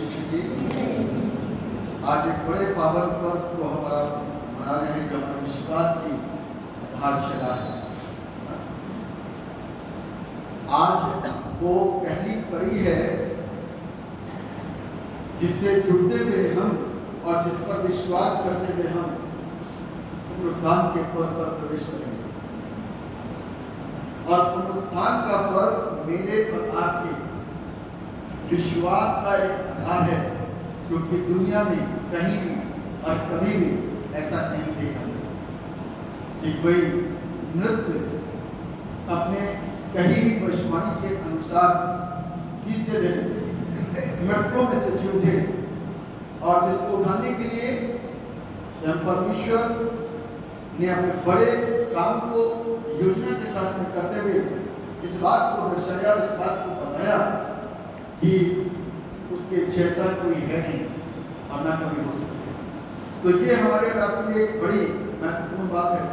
यीशु जी। आज एक बड़े पावन पर्व को हमारा मना रहे हैं जो हमारे विश्वास की आधारशिला है। आज वो पहली कड़ी है जिससे जुड़ते हुए हम और जिस पर विश्वास करते हुए हम पुनरुत्थान के पर्व पर प्रवेश करेंगे। और पुनरुत्थान का पर्व मेरे और आपके विश्वास का एक आधार है, क्योंकि दुनिया में कहीं भी और कभी भी ऐसा नहीं देखा गया कि कोई मृत अपने कहीं भी भविष्यवाणी के अनुसार तीसरे दिन मृतकों में से जी उठे। और जिसको उठाने के लिए जब परमेश्वर ने अपने बड़े काम को योजना के साथ में करते हुए इस बात को दर्शाया और इस बात को बताया कि उसके जैसा कोई है नहीं और ना कभी हो सके। तो ये हमारे आपके लिए एक बड़ी महत्वपूर्ण बात है।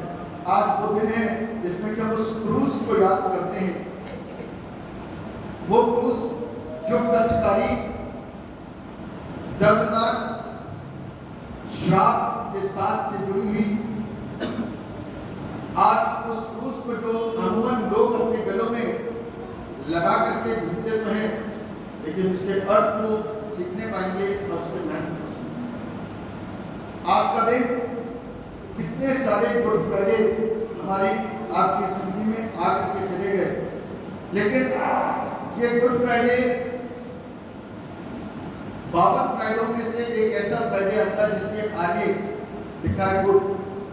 आज वो दिन है जिसमें कि हम उस क्रूस को याद करते हैं, वो क्रूस जो कष्टकारी दर्दनाक श्राप के साथ से जुड़ी हुई। आज उस क्रूस को जो अमूमन लोग अपने गलों में लगा करके घूमते तो हैं, लेकिन उसके अर्थ को सीखने पाएंगे और उसके महत्व को सीखेंगे। आज का दिन कितने सारे गुड फ्राइडे हमारी आपकी स्मृति में आकर के चले गए, लेकिन ये गुड फ्राइडे 52 फ्राइडों में से एक ऐसा फ्राइडे आता है जिसके आगे लिखा है गुड।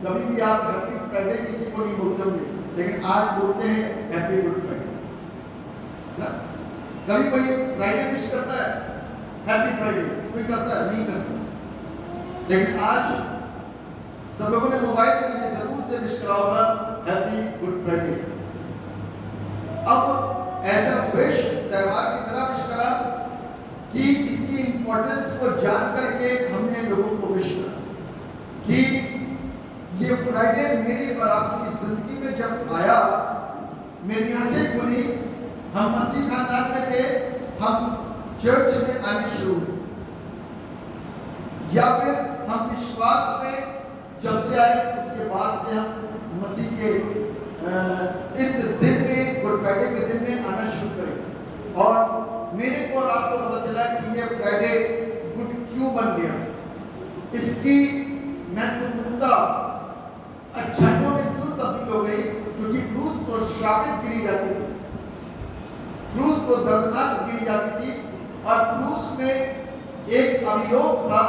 कभी भी आप हैप्पी फ्राइडे किसी को नहीं बोलते होंगे, लेकिन आज बोलते हैं हैप्पी गुड फ्राइडे ना। कभी कोई फ्राइडे विश करता है हैप्पी फ्राइडे? कोई करता है? नहीं करता। लेकिन आज सब लोगों ने मोबाइल में जरूर से विश करा होगा हैप्पी गुड फ्राइडे। अब एज अ विश त्योहार की तरह विश करा कि इसकी इंपॉर्टेंस को जान करके हमने लोगों को विश करा कि ये फ्राइडे मेरी और आपकी जिंदगी में जब आया, मेरी आंखें खुली, हम मसीह खानदान में थे, हम चर्च में आने शुरू हुए, या फिर हम विश्वास में जब से आए उसके बाद से हम मसीह के इस दिन में, गुड फ्राइडे के दिन में आना शुरू करें। और मेरे को और आपको पता चला कि ये फ्राइडे गुड क्यों बन गया। इसकी महत्वपूर्णता अच्छाइयों में क्यों तब्दील हो गई? क्योंकि क्रूस तो श्रापित गिरी जाती थी, क्रूस तो दर्दनाक गिरी जाती थी, और क्रूस में एक अभियोग था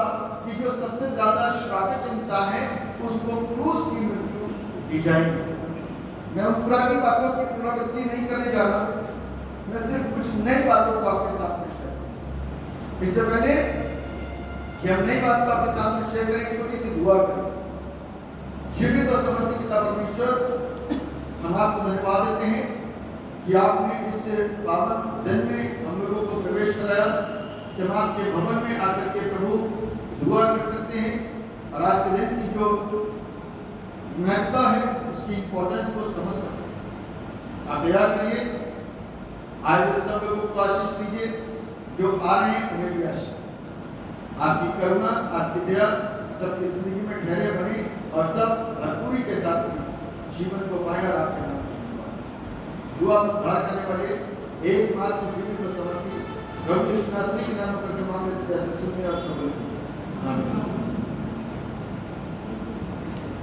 कि जो सबसे ज्यादा श्रापित इंसान है उसको क्रूस की मृत्यु दी जाएगी। मैं उन पुरानी बातों की पुनरावृत्ति नहीं करने जा रहा, मैं सिर्फ कुछ नई बातों को आपके साथ में शेयर करूं। इससे पहले कि हम नई बात को आपके साथ में शेयर करें, छोटी सी दुआ करें। जीवित और समर्पित पिता परमेश्वर, हम आपको धन्यवाद देते हैं कि आपने इस पावन दिन में हम लोगों को प्रवेश कराया कि हम आपके भवन में आकर के प्रभु दुआ कर सकते हैं और आज के दिन की जो महत्ता है उसकी इंपॉर्टेंस को समझ सकते हैं। आप दया करिए, आज सब लोगों को आशीष दीजिए, जो आ रहे हैं उन्हें भी आशीष। आपकी करुणा, आपकी दया सबकी जिंदगी में ठहरे बने और सब भरपूरी के साथ में जीवन को पाए और आपके नाम में धन्यवाद। दुआ उद्धार करने वाले एकमात्र जीवित और समर्पित प्रभु यीशु नासरी के नाम पर मांग लेते जैसे सुनिए और कबूल कीजिए। आमीन।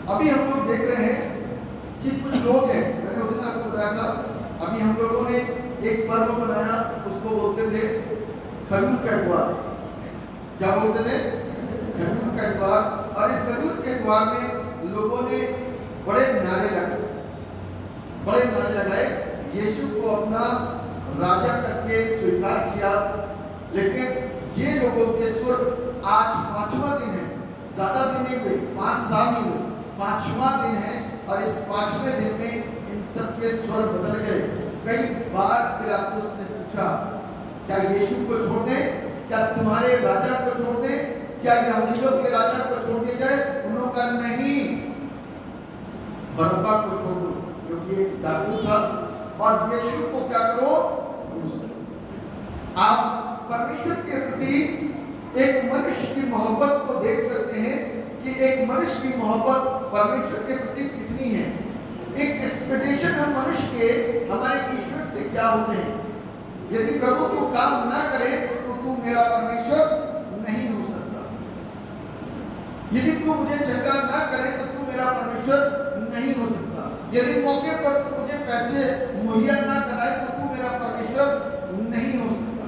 अभी हम लोग देख रहे हैं कि कुछ लोग हैं, मैंने उस दिन आपको बताया था, अभी हम लोगों ने एक पर्व बनाया, उसको बोलते थे खजूर का इतवार। क्या बोलते थे? खजूर का इतवार। और इस खजूर के इतवार में लोगों ने बड़े नारे लगाए, यीशु को अपना राजा करके स्वीकार किया। लेकिन ये लोगों के स्वर, आज 5वां दिन है, ज्यादा दिन नहीं हुए, 5 साल नहीं हुए, 5वां दिन है, और इस 5वें दिन में इन सब के स्वर बदल गए। कई बार पिलातुस ने पूछा, क्या यीशु को छोड़ दें? क्या तुम्हारे राजा को छोड़ दें? क्या यहूदियों के राजा को छोड़ दिया जाए? उन्होंने कहा नहीं, बरअब्बा को छोड़ दो, क्योंकि एक डाकू था, और यीशु को क्या करो? आप परमेश्वर के प्रति एक मनुष्य की मोहब्बत को देख सकते हैं कि एक मनुष्य की मोहब्बत परमेश्वर के प्रति कितनी है। एक एक्सपेक्टेशन हम मनुष्य के हमारे ईश्वर से क्या होते हैं। यदि प्रभु तू काम ना करे तो तू मेरा परमेश्वर नहीं हो सकता। यदि तू मुझे चंगा ना करे तो तू मेरा परमेश्वर नहीं हो सकता। यदि मौके पर तू मुझे पैसे मुहैया ना कराए तो तू मेरा परमेश्वर नहीं हो सकता।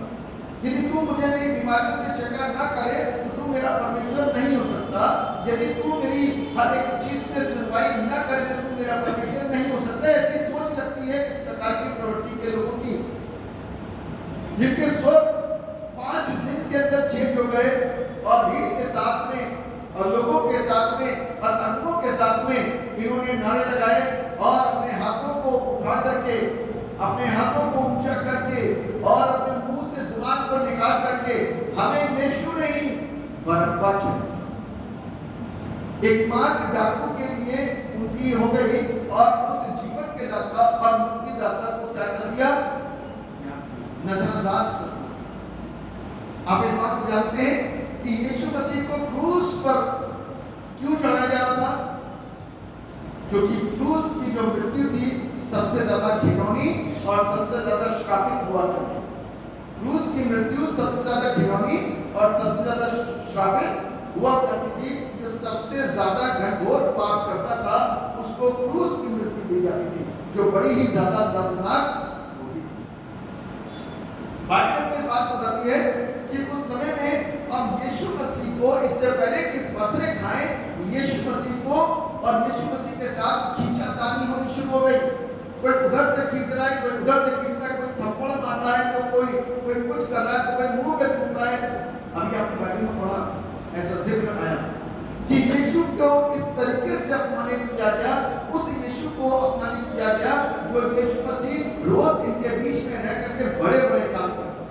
यदि तू मुझे मेरी बीमारियों से चंगा ना करे तो तू मेरा परमेश्वर नहीं हो सकता। यदि तू मेरी हर एक चीज में सुनवाई ना करे तो तू मेरा परमेश्वर नहीं हो सकता। ऐसी सोच लगती है इस प्रकार की प्रवृत्ति के लोगों की, जिनके सोच 5 दिन के अंदर चेंज हो गए और भीड़ के साथ में और लोगों के साथ में और अनुभवों के साथ में इन्होंने नारे लगाए और अपने हाथों को उठा करके, अपने हाथों को ऊंचा करके और अपने मुंह से जुबान को निकाल करके हमें यीशु नहीं बरअब्बा चाहिए। एकमात्र डाकू के लिए उनकी हो गई और उस जीवन के दाता और मुक्ति दाता को क्या कर दिया, नजरअंदाज कर दिया। आप इस बात को जानते हैं कि यीशु मसीह को क्रूस पर क्यों चढ़ाया जा रहा था? क्योंकि क्रूस की जो मृत्यु थी सबसे ज्यादा घिनौनी और सबसे ज्यादा श्रापित हुआ करती। क्रूस की मृत्यु सबसे ज्यादा घिनौनी और सबसे ज्यादा श्रापित हुआ करती थी। जो सबसे ज्यादा घनघोर पाप करता था उसको क्रूस की मृत्यु दी जाती थी, जो बड़ी ही ज्यादा दर्दनाक होती थी। बाइबल में इस बात बताती है कि उस समय में हम यीशु मसीह को, इससे पहले कि फसह खाएं, यीशु मसीह को और यीशु मसीह के साथ खींचातानी होनी शुरू हो गई। कोई उधर से खींच रहा है, कोई उधर से खींच रहा है, कोई थप्पड़ मार रहा है, तो कोई कुछ कर रहा है, तो कोई मुंह पे थूक रहा है। अभी आपने बाइबल में पढ़ा, ऐसा जिक्र आया कि यीशु को इस तरीके से अपमानित किया गया, उस यीशु को अपमानित किया गया जो यीशु मसीह रोज इनके बीच में रह करके बड़े बड़े काम करता।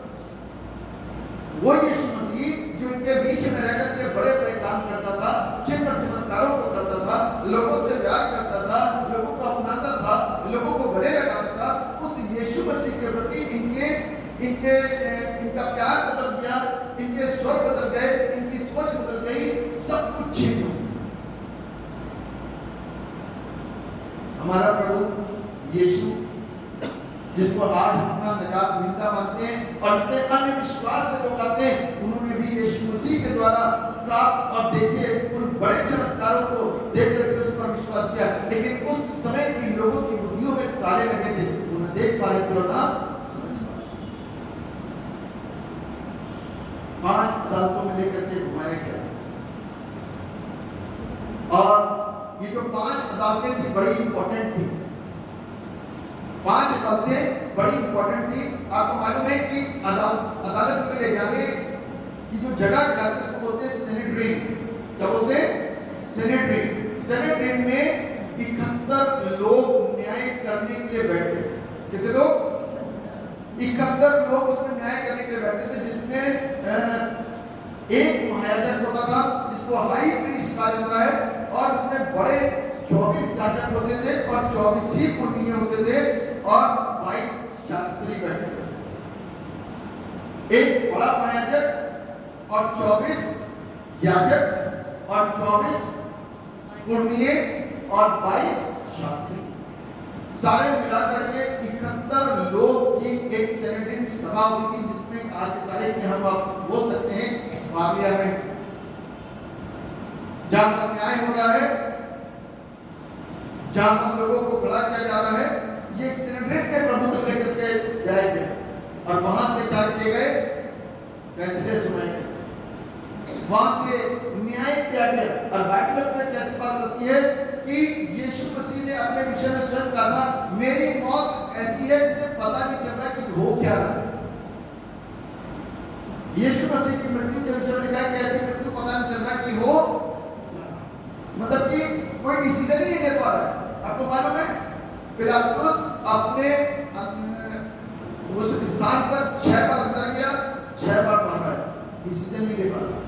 वो यीशु मसीह जो इनके बीच में रह करके बड़े बड़े काम करता था, चिन्ह और चमत्कारों को करता था, लोगों से प्यार करता था, लोगों को अपनाता था, लोगों को गले लगाता था, उस यीशु मसीह के प्रति इनका प्यार बदल गया, इनके स्वर बदल गए, इनकी सोच बदल गई, सब कुछ चेंज हो। हमारा प्रभु यीशु, जिसको आज अपना निजात जिंदा मानते हैं और इतने अन्य विश्वास से लोग आते हैं, उन्होंने भी यीशु मसीह के द्वारा प्राप्त और देखे उन बड़े चमत्कारों को देख करके उस पर विश्वास किया। लेकिन उस समय के लोगों की बुद्धियों में ताले लगे थे, उन्हें देख पा रहे थे और ना समझ पा रहे। 5 अदालतों में लेकर के घुमाया गया और ये जो 5 अदालतें थी बड़ी इंपॉर्टेंट थी। 5 अदालतें बड़ी इंपॉर्टेंट थी। आपको मालूम है कि अदालत में ले जाने की जो जगह कराते उसको बोलते हैं सेनेड्रीन। क्या बोलते हैं? सेनेड्रीन। सेनेड्रीन में 71 लोग न्याय करने के लिए बैठते थे। कितने लोग? 71 लोग उसमें न्याय करने के लिए बैठते थे, जिसमें एक महायाजक होता था जिसको हाई प्रीस्ट कहा जाता है, और उसमें बड़े 24 याजक होते थे और 24 ही पुण्य होते थे और 22 शास्त्री बैठते थे। एक बड़ा महायाजक और 24 याजक और 24 पुण्य और 22 शास्त्री, सारे मिलाकर के 71 लोग की एक सेनेड्रीन सभा हुई थी, जिसमें आज की तारीख में हम आप बोल सकते हैं बाबिया में, जहां पर न्याय हो रहा है, जहां पर लोगों को खड़ा किया जा रहा है। ये सेनेड्रीन के प्रभु को लेकर के जाए गए और वहां से क्या किए गए? फैसले सुनाए गए, वहां से न्याय किया गया। और बाइबल में कैसी बात होती है कि यीशु मसीह ने अपने विषय में स्वयं कहा था, मेरी मौत ऐसी है जिसे पता नहीं चल रहा कि हो क्या रहा है। यीशु मसीह की मृत्यु के विषय में कहा कि ऐसी मृत्यु पता नहीं चल रहा कि हो, मतलब कि कोई डिसीजन ही नहीं ले पा रहा है। आपको मालूम है पिलातुस अपने उस स्थान पर 6 बार अंदर गया, 6 बार बाहर आया, डिसीजन नहीं ले पा रहा।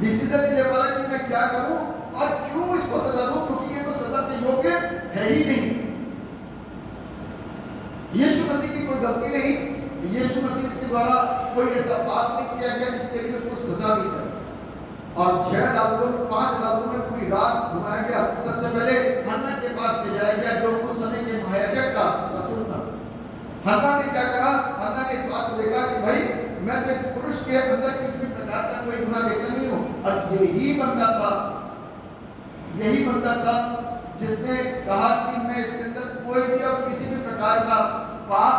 डिसीजन नहीं ले पा रहा कि मैं क्या करूं और क्यों इसको सजा दूं, क्योंकि ये तो सजा के योग्य है ही नहीं। यीशु मसीह की कोई गलती नहीं, यीशु मसीह के द्वारा कोई ऐसा पाप नहीं किया गया जिसके लिए उसको सजा दी जाए। और 6 अदालतों में 5 अदालतों में पूरी रात घुमाया गया। सबसे पहले हन्ना के पास ले जाया गया जो उस समय के महायाजक का ससुर था। हन्ना ने क्या करा? हन्ना ने इस बात को देखा कि भाई मैं तो एक पुरुष के अंदर किसी भी प्रकार का कोई गुनाह देखता नहीं हूँ। और यही बंदा था जिसने कहा कि मैं इसके अंदर कोई भी और किसी भी प्रकार का पाप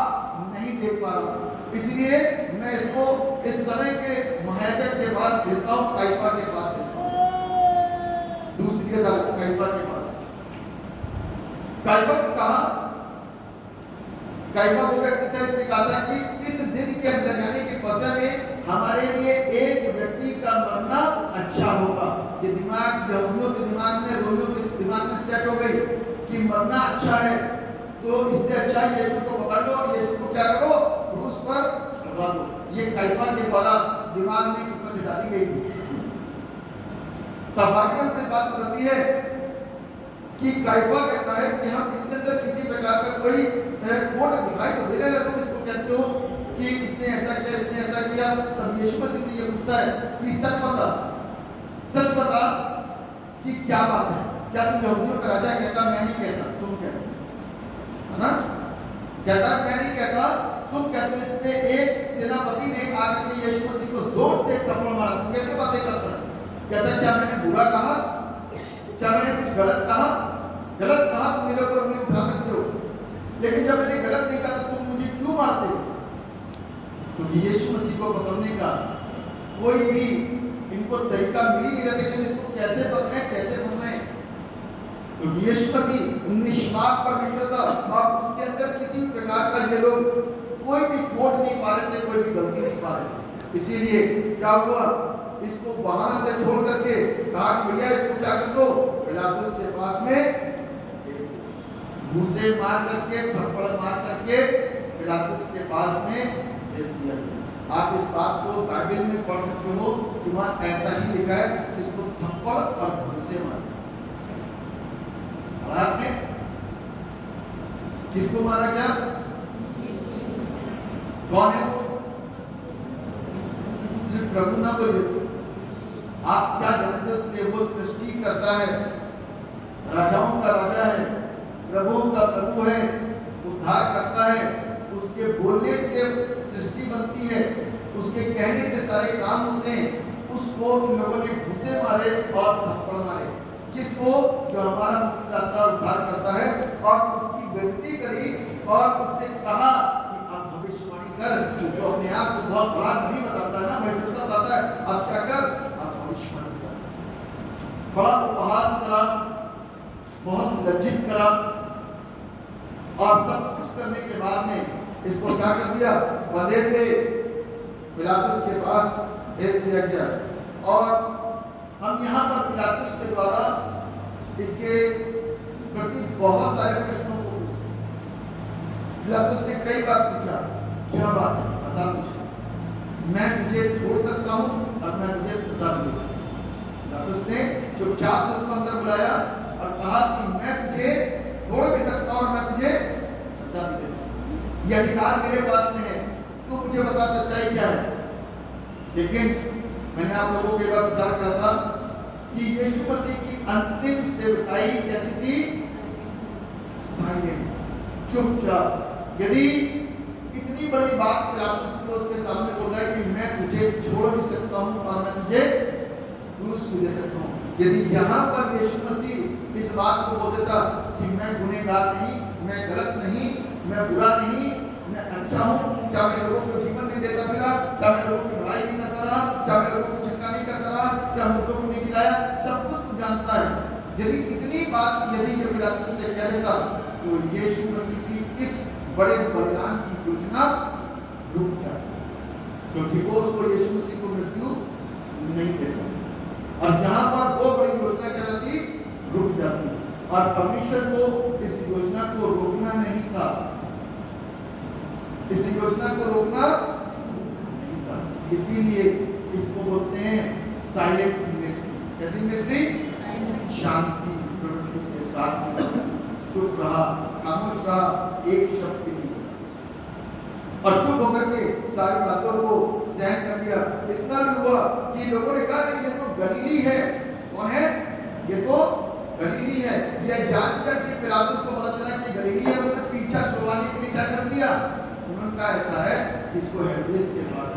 नहीं देख पा रहा हूँ, इसलिए मैं इसको इस समय के महायाजक के पास भेजता हूँ, काइफा के पास भेजता हूँ, दूसरी अदालत काइफा के पास। काइफा को कहा, काइफा को इसने कहा था कि इस दिन के अंदर यानी कि फसह में हमारे लिए एक व्यक्ति का मरना अच्छा होगा। ये दिमाग यहूदियों के दिमाग में, रोमियों के दिमाग में सेट हो गई कि मरना अच्छा है, तो इससे अच्छा यीशु को पकड़ लो और यीशु को क्या करो? क्रूस पर लगा दो। ये काइफा के द्वारा दिमाग में उपज डाली गई थी। तब आगे हमसे बात बताती है कि काइफा कहता है कि हम इसके अंदर किसी प्रकार का कोई कोड दिखाई तो दे रहे, तुम इसको कहते हो कि इसने ऐसा किया, इसने ऐसा किया। तब यीशु मसीह से ये पूछता है कि सच बता कि क्या बात है? क्या तुम यहूदियों का राजा? कहता मैं नहीं कहता, तुम कहते है ना? कहता मैं नहीं कहता, तुम कहते। इसमें एक सेनापति ने आकर के यीशु मसीह को जोर से थप्पड़ मारा। तुम कैसे बातें करता है? कहता क्या मैंने बुरा कहा? क्या मैंने कुछ गलत कहा? गलत कहा तो मेरे ऊपर उंगली उठा सकते हो, लेकिन जब मैंने गलत नहीं कहा तो तुम मुझे क्यों मारते हो? क्योंकि यीशु मसीह को पकड़ने का कोई भी इनको तरीका मिल ही नहीं रहा कि इसको कैसे पकड़े, कैसे फंसाएं। क्योंकि यीशु मसीह निष्पाप परमेश्वर था और उसके अंदर किसी भी प्रकार का ये लोग कोई भी खोट नहीं पा रहे थे, कोई भी गलती नहीं पा रहे थे। इसीलिए क्या हुआ? इसको वहां से छोड़ करके कहा कि भैया इसको क्या कर दो? पिलातुस के पास में घूंसे मार करके, थप्पड़ मार करके पिलातुस के पास में भेज दिया गया। आप इस बात को बाइबल में पढ़ सकते हो कि वहां ऐसा ही लिखा है, इसको थप्पड़ और घूंसे मार। आपने किसको मारा? क्या कौन है वो? सिर्फ प्रभु ना बोलिए। आप क्या जानते हैं? वो सृष्टि करता है, राजाओं का राजा है, प्रभुओं का प्रभु है, उद्धार करता है। उसके बोलने से सृष्टि बनती है, उसके कहने से सारे काम होते हैं। उसको उन लोगों ने घूंसे मारे और थप्पड़ मारे। किसको? जो हमारा मुक्तिदाता उद्धार करता है, और उसकी बेइज्जती करी और उससे कहा कि अब भविष्यवाणी कर। जो अपने आप को बहुत बड़ा नहीं बताता है ना, भविष्यता बताता है, अब क्या कर? अब भविष्यवाणी कर। बड़ा उपहास करा, बहुत लज्जित करा, और सब कुछ करने के बाद में इसको क्या कर दिया? बंधे पे पिलातुस के पास भेज दिया गया। और हम यहाँ पर पिलातुस के द्वारा इसके प्रति बहुत सारे प्रश्नों को पूछते हैं। पिलातुस ने कई बार पूछा, क्या बात है बता मुझे, मैं तुझे छोड़ सकता हूँ और मैं तुझे सजा भी दे सकता हूँ। पिलातुस ने चुपचाप से उसको अंदर बुलाया और कहा कि मैं तुझे छोड़ भी सकता हूँ और मैं तुझे सजा भी दे सकता हूँ। यह अधिकार मेरे पास में है, तू मुझे बता सच्चाई क्या है। लेकिन मैंने आप लोगों के बारे में विचार करा था कि यीशु मसीह की अंतिम सेवकाई कैसी थी? साइलेंट, चुपचाप। यदि इतनी बड़ी बात पिलातुस को उसके सामने बोल रहा है कि मैं तुझे छोड़ भी सकता हूँ और मैं तुझे क्रूस भी दे सकता हूँ, यदि यहाँ पर यीशु मसीह इस बात को बोल देता कि मैं गुनहगार नहीं, मैं गलत नहीं, मैं बुरा नहीं, मैं अच्छा हूँ, क्या मैं लोगों को जीवन नहीं देता फिरा? क्या मैं लोगों की भलाई नहीं करता रहा? क्या मैं लोगों को चंगा नहीं करता रहा? क्या मुर्दों को नहीं गिराया? सब कुछ तू जानता है। यदि इतनी बात यदि ये पिलातुस से कह देता तो यीशु मसीह की इस बड़े बलिदान की योजना रुक जाती, क्योंकि वो उसको यीशु मसीह को मृत्यु नहीं देता। और यहाँ पर वो बड़ी योजना क्या जाती? रुक जाती। और परमेश्वर को इस योजना को रोकना नहीं था, इस योजना को रोकना नहीं था। इसीलिए इसको बोलते हैं साइलेंट मिनिस्ट्री। कैसी मिनिस्ट्री? शांति प्रवृत्ति के साथ चुप रहा, खामोश रहा, एक शब्द भी नहीं बोला। और चुप होकर के सारी बातों को सहन कर लिया। इतना भी हुआ कि लोगों ने कहा कि ये तो गलीली है। कौन है? ये तो गलीली है। यह जानकर के पिलातुस को पता चला कि गलीली है, उन्होंने पीछा छुड़वाने के लिए क्या कर दिया? उन्होंने कहा ऐसा है कि इसको हेरोदेस के बाद,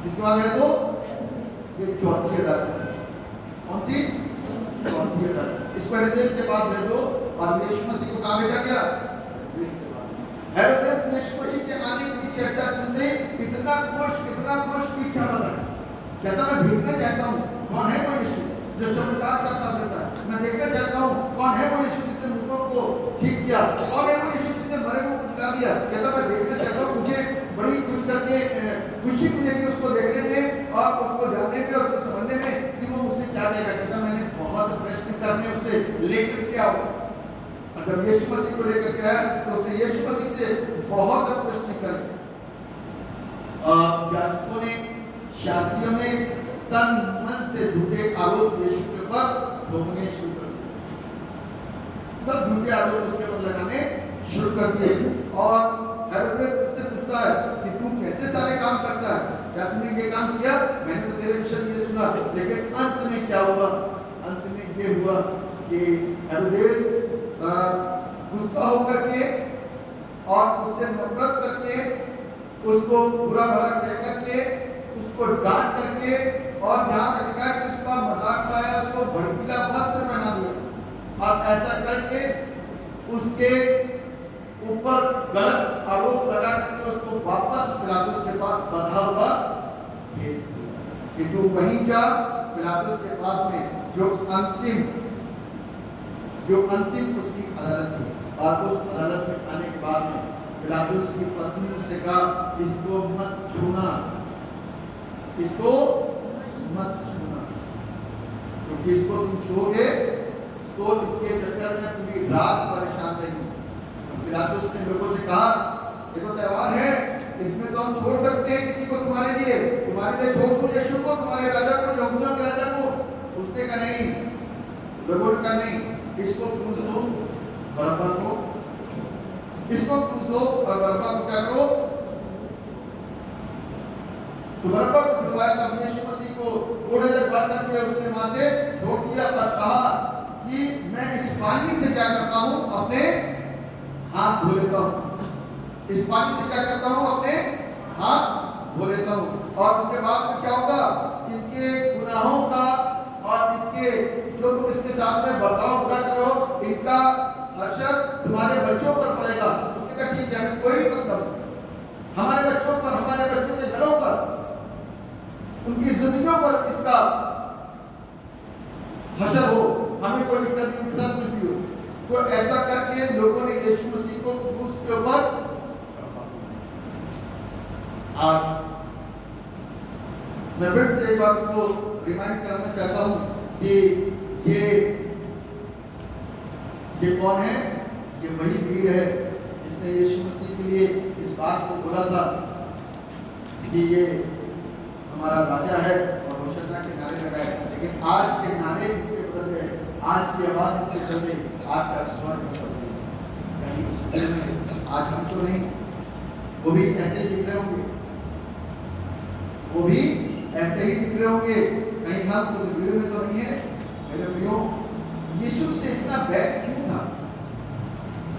किसके बाद है? तो ये चौथी अदालत है। कौन सी? चौथी अदालत। इसको हेरोदेस के बाद भेजो। और यीशु मसीह को कहाँ भेजा गया? हेरोदेस के बाद। हेरोदेस यीशु मसीह के आने की चर्चा सुनते इतना खुश कि क्या बता। कहता मैं देखना चाहता हूँ कौन है वो यीशु जो चमत्कार करता रहता है। मैं देखना चाहता हूँ कौन है वो यीशु जिसने मुर्दों को ठीक किया, कौन है वो यीशु जिसने मरे को जिला दिया। कहता मैं देखना चाहता हूँ, मुझे बड़ी कुछ करके खुशी मिलेगी उसको देखने में और उसको जानने में और उसको समझने में कि वो मुझसे क्या देगा। कहता मैंने बहुत प्रश्न करने उससे लेकर के आओ। और जब यीशु मसीह को लेकर के आया तो उसने यीशु मसीह से बहुत प्रश्न करे। याजकों ने, शास्त्रियों ने तन मन से झूठे आरोप यीशु के ऊपर ठोकने शुरू कर दिए। सब झूठे आरोप उसके ऊपर लगाने शुरू कर दिए। और हेरोदेस उससे पूछता है कि तू कैसे सारे काम करता है? क्या तुमने ये काम किया? मैंने तो तेरे विषय में ये सुना। लेकिन अंत में क्या हुआ? अंत में ये हुआ कि हेरोदेस गुस्सा होकर के और उससे नफरत करके, उसको बुरा भला कह करके, उसको डांट करके और यहाँ तक कहा कि उसका मजाक उड़ाया, उसको भड़कीला वस्त्र पहना दिया और ऐसा करके उसके ऊपर गलत आरोप लगा करके उसको वापस पिलातुस के पास बंधा हुआ भेज दिया कि तू वहीं जा पिलातुस के पास में जो अंतिम उसकी अदालत थी। और उस अदालत में आने के बाद में पिलातुस की पत्नी उससे कहा इसको मत छूना, इसको मत छूना, क्योंकि इसको तुम छूओगे तो इसके चक्कर में पूरी रात परेशान रहेगी। पिलातुस ने लोगों से कहा ये तो त्योहार है, इसमें तो हम छोड़ सकते हैं किसी को, तुम्हारे लिए छोड़ दो यीशु को, तुम्हारे राजा को, यहूदियों के राजा को। उसने कहा नहीं, लोगों ने कहा नहीं, इसको क्रूस दो, बरअब्बा को, इसको क्रूस दो और बरअब्बा को क्या करो? तो बरअब्बा को छुड़वाया। तब यीशु मसीह को घोड़े से बांध करके उसने वहां से छोड़ दिया और कहा कि मैं इस पानी से क्या करता हूं? अपने हाथ धो लेता हूं। इस पानी से क्या करता हूं? अपने हाथ धो लेता हूं। और उसके बाद में क्या होगा? इनके गुनाहों का और इसके जो तुम इसके साथ में बर्ताव बुरा करो, इनका हर्षद तुम्हारे बच्चों पर पड़ेगा। उसने कहा ठीक है, कोई मतलब हमारे बच्चों पर, हमारे बच्चों के घरों पर, उनकी जिंदगियों पर इसका हर्षद हो, हमें कोई दिक्कत नहीं, उनके साथ कुछ भी हो। तो ऐसा करके लोगों ने यीशु मसीह को क्रूस के ऊपर, आज मैं फिर से एक बात को रिमाइंड कराना चाहता हूं कि ये कौन है? ये वही भीड़ है जिसने यीशु मसीह के लिए इस बात को बोला था कि ये हमारा राजा है और होशन्ना के नारे लगाए। लेकिन आज के नारे इतने बदल गए, आज की आवाज इतनी बदल गई, आज का स्वर बदल गया। कहीं उस दिन में आज हम तो नहीं, वो भी ऐसे ही दिख रहे होंगे, वो भी ऐसे ही दिख रहे होंगे। कहीं हम उस भीड़ में तो नहीं है। मेरे प्रियो, यीशु से इतना बैर क्यों था?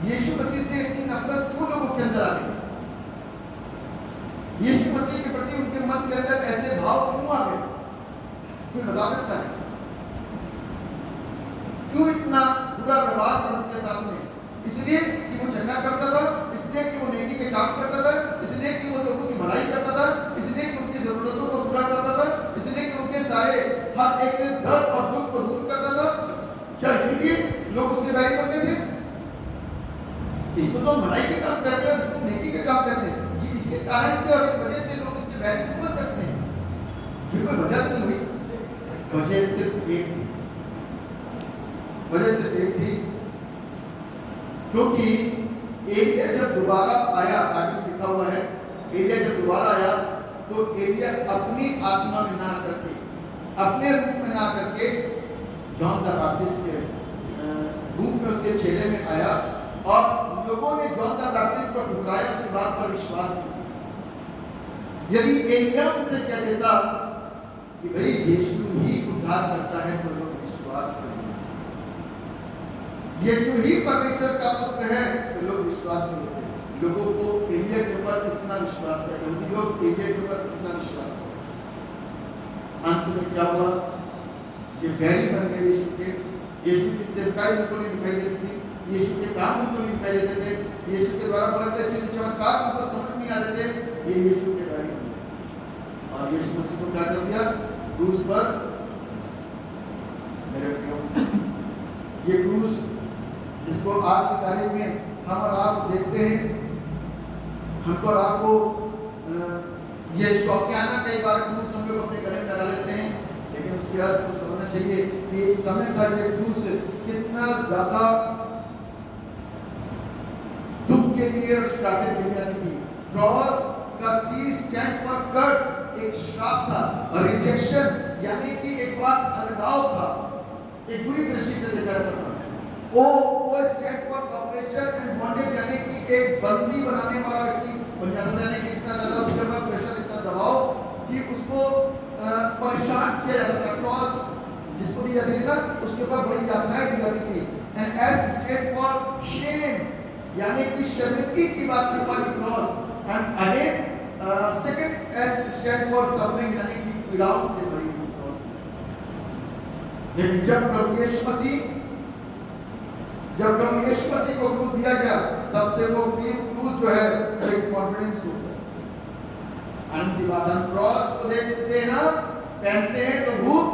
यीशु मसीह से इतनी नफरत क्यों लोगों के अंदर आ गई? यीशु मसीह के प्रति उनके मन के अंदर ऐसे भाव क्यों आ गए? कोई बता सकता है क्यों इतना बुरा व्यवहार उनके सामने? इसलिए कि वो झगड़ा करता था, इसलिए कि वो नेकी के काम करता था, इसलिए कि वो लोगों की भलाई करता था, इसलिए कि उनकी जरूरतों को पूरा करता था, इसलिए कि उनके सारे हर एक दर्द और दुख को दूर करता था। क्या इसीलिए लोग उसके बैरी बनते थे? इसको तो भलाई के काम करते हैं, इसको नेकी के काम करते हैं। ये इसके कारण से और इस वजह से लोग इसके बैरी क्यों बन सकते हैं? ये कोई वजह तो नहीं हुई। वजह सिर्फ एक थी, वजह सिर्फ एक थी, क्योंकि एलिया जब दोबारा आया, आगे लिखा हुआ है, एलिया जब दोबारा आया तो एलिया अपनी आत्मा में ना करके, अपने रूप में ना करके जॉन द बैप्टिस्ट के रूप में उसके चेहरे में आया और लोगों ने जॉन द बैप्टिस्ट को ठुकराया, उसकी बात पर विश्वास नहीं। यदि एलिय्याह उनसे कह देता कि भाई यीशु ही उद्धार करता है, तो लोग विश्वास करेंगे। यीशु ही परमेश्वर का पुत्र है, तो लोग विश्वास नहीं देते। लोगों को एलिय्याह के ऊपर इतना विश्वास था, यहूदी लोग एलिय्याह के ऊपर इतना विश्वास करते। अंत में क्या हुआ? ये बैरी बन गए यीशु के। यीशु की सेवकाई उनको नहीं दिखाई देती थी, यीशु के काम उनको नहीं दिखाई देते थे, यीशु के द्वारा बड़े चिन्ह चमत्कार उनको समझ नहीं आते थे। ये यीशु के बैरी बन गए और यीशु मसीह को क्या कर दिया? क्रूस पर। मेरे प्रियो, ये क्रूस जिसको आज की तारीख में हम और आप देखते हैं, हमको और आपको ये शौकियाना कई बार क्रूस हम लोग अपने गले में लगा लेते हैं, लेकिन उसके अर्थ को समझना चाहिए कि एक समय था ये क्रूस कितना ज्यादा दुख के लिए स्टार्टेड दी जाती थी। क्रॉस का सी स्टैंड फॉर कर्स, एक श्राप था, और रिजेक्शन यानी कि एक बात अलगाव था, एक बुरी दृष्टि से देखा जाता था। O stand for operation and bondage, यानी कि एक बंदी बनाने वाला व्यक्ति बन जाता था, यानी कि इतना ज्यादा उसके ऊपर प्रेशर, इतना दबाव कि उसको परेशान किया जाता था। क्रॉस जिसको दी जाती थी ना, उसके ऊपर बड़ी यातनाएं दी जाती थी। And S stand for shame, यानी कि शर्मिंदगी की बात थी वाली cross. And again second S stand for suffering, यानी कि पीड़ाओं से भरी हुई क्रॉस। लेकिन जब प्रभु यीशु मसीह को क्रूस दिया गया, तब से वो क्रूस जो है एक कॉन्फिडेंस हो गया। अनंत बात, हम क्रॉस को देखते हैं ना, पहनते हैं तो भूत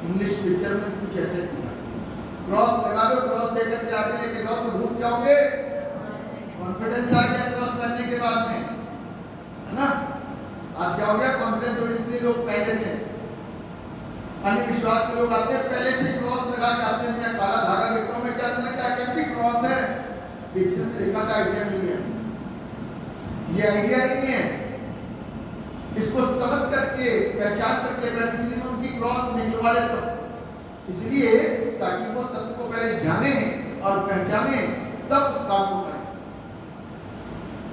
इंग्लिश पिक्चर में कुछ ऐसे क्रॉस लगा दो, क्रॉस लेकर के आगे लेके जाओ तो भूत क्या होंगे? कॉन्फिडेंस आ गया क्रॉस करने के बाद में, है ना? आज क्या हो गया? कॉन्फिडेंस, और इसलिए लोग पहले थे, अन्य विश्वास के लोग आते हैं पहले से क्रॉस लगा के आते हैं। मैं काला धागा देखता हूं, मैं क्या करती क्रॉस है, पिक्चर में देखा था, आइडिया नहीं है, ये आइडिया नहीं है। इसको समझ करके, पहचान करके मैं इसलिए उनकी क्रॉस निकलवा लेता हूं, इसलिए ताकि वो सत्य को पहले जाने और पहचाने, तब उस काम को करें।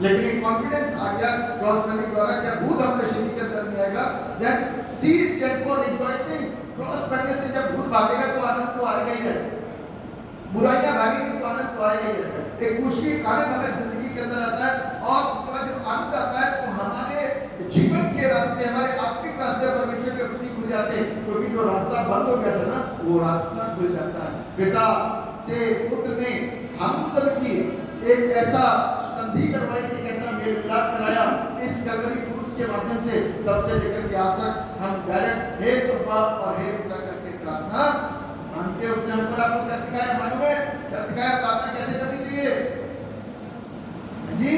लेकिन एक कॉन्फिडेंस आ गया क्रॉस करने के द्वारा, क्या भूत हमारे शरीर के अंदर नहीं आएगा? That C stand for rejoicing, cross करने से जब भूत भागेगा तो आनंद तो आएगा ही है, बुराइयां भागेगी तो आनंद तो आएगा ही है। एक खुशी, एक आनंद हमारी जिंदगी के अंदर आता है, और उसके बाद जब आनंद आता है तो हमारे जीवन के रास्ते, हमारे आत्मिक रास्ते परमेश्वर के प्रति खुल जाते हैं, क्योंकि जो रास्ता बंद हो गया था ना, वो रास्ता खुल जाता है। पिता से पुत्र ने हम सब की एक ऐसा संधि करवाई, एक ऐसा मेल मिलाप कराया इस कलवरी क्रूस के माध्यम से। तब से लेकर के आज तक हम डायरेक्ट हे बाबा और हे पिता करके प्रार्थना मांगते हैं। उसने हमको आपको क्या सिखाया मालूम है? क्या सिखाया? प्रार्थना कैसे करनी चाहिए जी?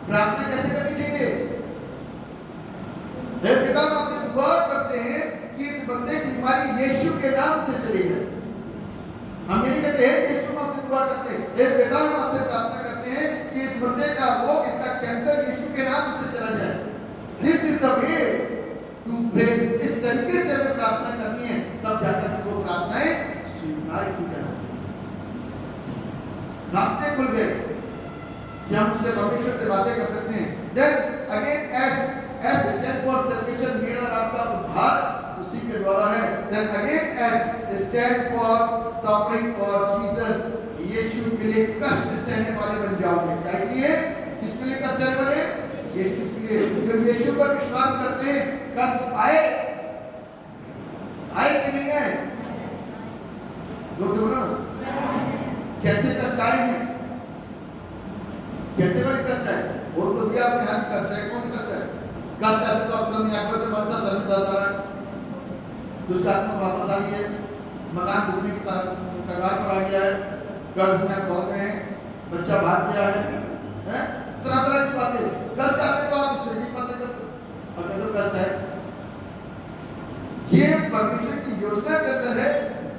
प्रार्थना कैसे करनी चाहिए? हे पिता, हम आपसे दुआ करते हैं कि इस बंदे की बीमारी यीशु के नाम से चली जाए। हम ये नहीं कहते हैं यीशु, हम आपसे दुआ करते हैं, हे पिता, हम आपसे प्रार्थना करते हैं कि इस बंदे का रोग, इसका कैंसर यीशु के नाम से चला जाए। This is the way to pray. इस तरीके से हमें प्रार्थना करनी है, तब जाकर वो प्रार्थनाएं स्वीकार की जा सकती। रास्ते खुल गए कि हम उससे परमेश्वर से बातें कर सकते हैं। Then again S stand for salvation, मेरा और आपका उद्धार उसी के द्वारा है। Then again S stand for suffering for Jesus, Yeshu के लिए कष्ट सहने वाले बन जाओगे। क्या लिए? किसके लिए कष्ट सहने वाले? यीशु के लिए। जो यीशु पर विश्वास करते हैं, कष्ट आए कि नहीं आए? जोर से बोलो ना। कैसे कष्ट आए हैं? कैसे वाले कष्ट आए? वो तो दिया आपने हाथ कष्ट है। कौन सा कष्ट है? कष्ट आते तो अपना नहीं आकर मन सा सर में दर्द आ रहा है, दुष्ट आत्मा वापस आ गई है, मकान डूबने की कगार पर आ गया है, कर्ज में पड़ गए हैं, बच्चा भाग गया है, तरह तरह की बातें। कष्ट आते तो आप इस तरह की बातें करते, अगर तो कष्ट है। ये परमेश्वर की योजना के अंदर है।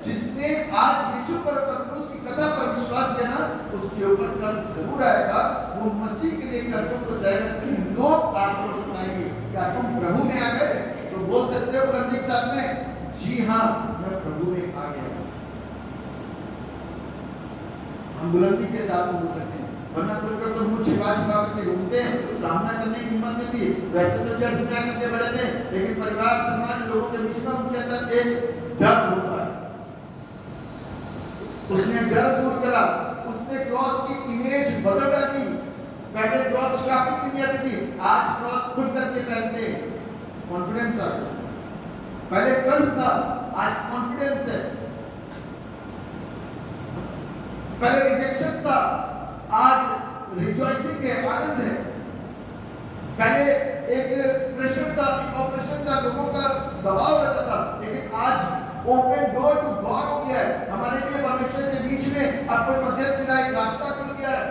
जिसने आज यीशु पर क्रूस की कथा पर विश्वास किया ना, उसके ऊपर कष्ट जरूर आएगा। वो मसीह के लिए कष्टों को सहन, लोग आपको सुनाएंगे। क्या तुम प्रभु में आ गए? तो बोल सकते हो बुलंदी के साथ में, जी हाँ, मैं प्रभु में आ गया। हम बुलंदी के साथ बोल सकते हैं, वरना कुछ लोग तो मुंह छिपा छिपा करके घूमते हैं, सामना करने की हिम्मत नहीं थी। वैसे तो चर्च में आकर के बड़े थे, लेकिन परिवार समाज लोगों के बीच में उनके अंदर एक डर होता है। उसने डर दूर करा, उसने क्रॉस की इमेज बदल डाली। पहले क्रॉस स्टार्टिंग की नहीं आती थी, आज क्रॉस खुल करके पहनते हैं, कॉन्फिडेंस आ गया। पहले कर्ज था, आज कॉन्फिडेंस है। पहले रिजेक्शन था, आज रिजॉइसिंग है, आनंद है। पहले एक प्रेशर था, एक ऑपरेशन था, लोगों का दबाव रहता था, लेकिन आज ओपन डोर टू गॉड हो गया है। हमारे लिए परमेश्वर के बीच में अब कोई मध्यस्थ का एक रास्ता खुल गया है।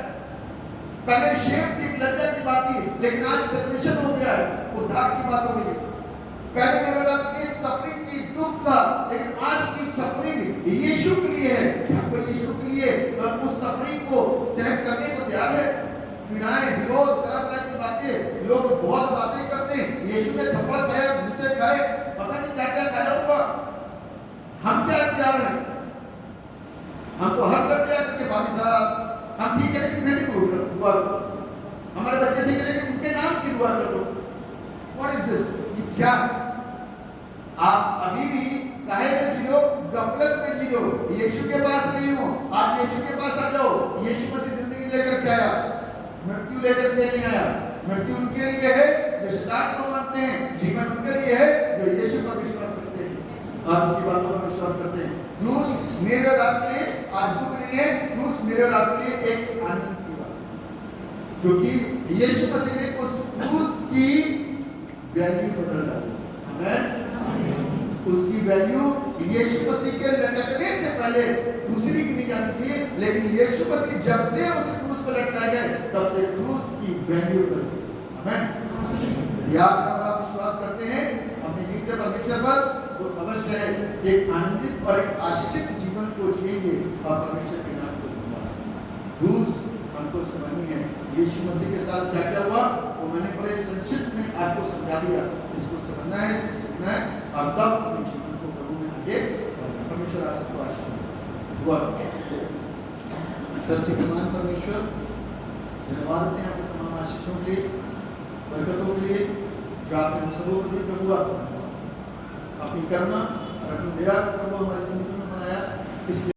पहले शेम थी, लज्जा की बात थी, लेकिन आज सेपरेशन हो गया है, उद्धार की बात हो गई है। पहले मेरे रब की सफरिंग की दुख था, लेकिन आज की सफरिंग यीशु के लिए है। क्या कोई यीशु के लिए उस सफरिंग को सहन करने को तैयार है? पीड़ाएं, विरोध, तरह तरह की बातें, लोग बहुत बातें करते हैं। यीशु ने थप्पड़ खाए, गुस्से खाए, पता नहीं क्या क्या खाया होगा। हम क्या तैयार हैं? हम तो हर सब तैयार करके भाभी साहब हम ठीक है, लेकिन फिर भी दुआ करो। हमारे बच्चे ठीक है, लेकिन उनके नाम की दुआ कर दो। What is this? ये क्या है? आप अभी भी काहे में जियो, गफलत में जियो। यीशु के पास नहीं हो, आप यीशु के पास आ जाओ। यीशु मसीह जिंदगी लेकर के आया, मृत्यु लेकर के नहीं आया। मृत्यु उनके लिए है जो शैतान को मानते हैं, जीवन उनके लिए है जो यीशु पर विश्वास करते हैं और उसकी बातों पर विश्वास करते हैं। क्रूस मेरे और आपके लिए आज दुख नहीं है, क्रूस मेरे और आपके लिए एक आनंद की बात है, क्योंकि यीशु मसीह ने उस क्रूस की वैल्यू बदल डाली। आमीन। उसकी वैल्यू यीशु मसीह के लटकने से पहले दूसरी की नहीं जाती थी, लेकिन यीशु मसीह जब से उस क्रूस पर लटकाया गया तब से क्रूस की वैल्यू बदल गई। आमीन। यदि आप हमारा विश्वास करते हैं अपने जीते परमेश्वर पर, तो अवश्य है एक आनंदित और एक आशीषित जीवन को जिएंगे और परमेश्वर के नाम को धन्यवाद। क्रूस हमको समझनी है, यीशु मसीह के साथ क्या क्या हुआ वो मैंने बड़े संक्षिप्त में आपको समझा दिया। इसको समझना है, इसको सीखना है और तब अपने जीवन को प्रभु में आगे बढ़ाना। परमेश्वर आप सबको आशीर्वाद दुआ। सर्वशक्तिमान परमेश्वर, धन्यवाद देते हैं आपके तमाम आशीषों के लिए, बरकतों के लिए जो आपने हम सबों को दी। प्रभु आपका धन्यवाद, अपनी करुणा और अपनी दया को प्रभु हमारी जिंदगी में बनाया। इसलिए